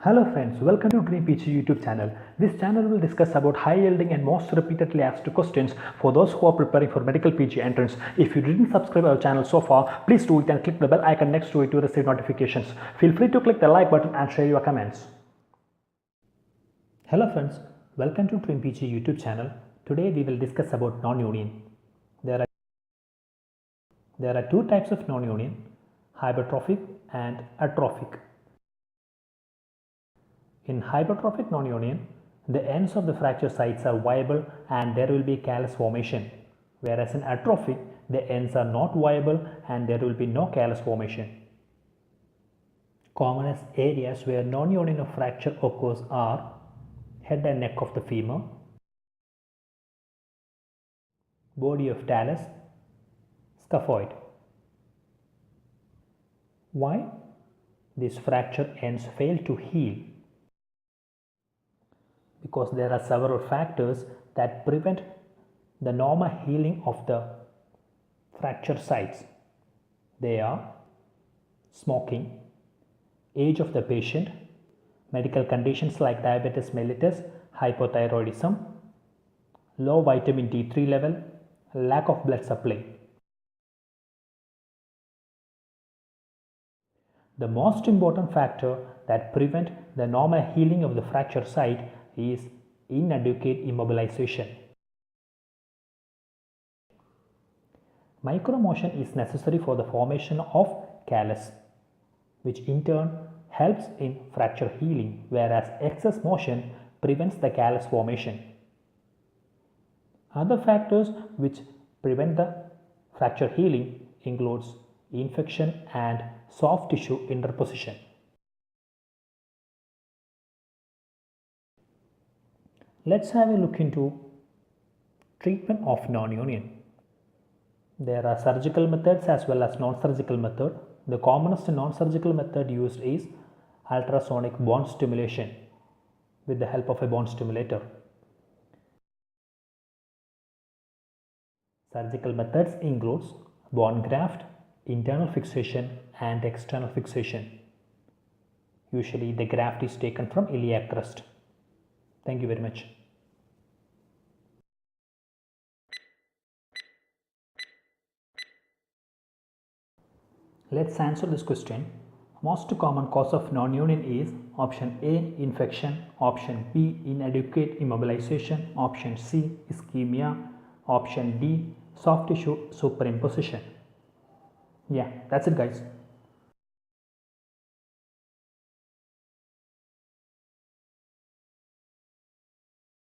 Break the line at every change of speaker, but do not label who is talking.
Hello friends, welcome to Dream PG YouTube channel. This channel will discuss about high yielding and most repeatedly asked questions for those who are preparing for medical PG entrance. If you didn't subscribe our channel so far, please do it and click the bell icon next to it to receive notifications. Feel free to click the like button and share your comments. Hello friends, welcome to Dream PG YouTube channel. Today we will discuss about non-union. There are two types of non-union, hypertrophic and atrophic. In hypertrophic non-union, the ends of the fracture sites are viable and there will be callus formation, whereas in atrophic, the ends are not viable and there will be no callus formation. Commonest areas where non-union of fracture occurs are head and neck of the femur, body of talus, scaphoid. Why these fracture ends fail to heal? Because there are several factors that prevent the normal healing of the fracture sites. They are smoking, age of the patient, medical conditions like diabetes mellitus, hypothyroidism, low vitamin D3 level, lack of blood supply. The most important factor that prevent the normal healing of the fracture site is inadequate immobilization. Micromotion is necessary for the formation of callus, which in turn helps in fracture healing, whereas excess motion prevents the callus formation. Other factors which prevent the fracture healing includes infection and soft tissue interposition. Let's have a look into treatment of non-union. There are surgical methods as well as non-surgical method. The commonest non-surgical method used is ultrasonic bone stimulation with the help of a bone stimulator. Surgical methods includes bone graft, internal fixation and external fixation. Usually the graft is taken from iliac crest. Thank you very much. Let's answer this question. Most common cause of non-union is option A, infection, option B, inadequate immobilization, option C, ischemia, option D, soft tissue superimposition. Yeah, that's it guys.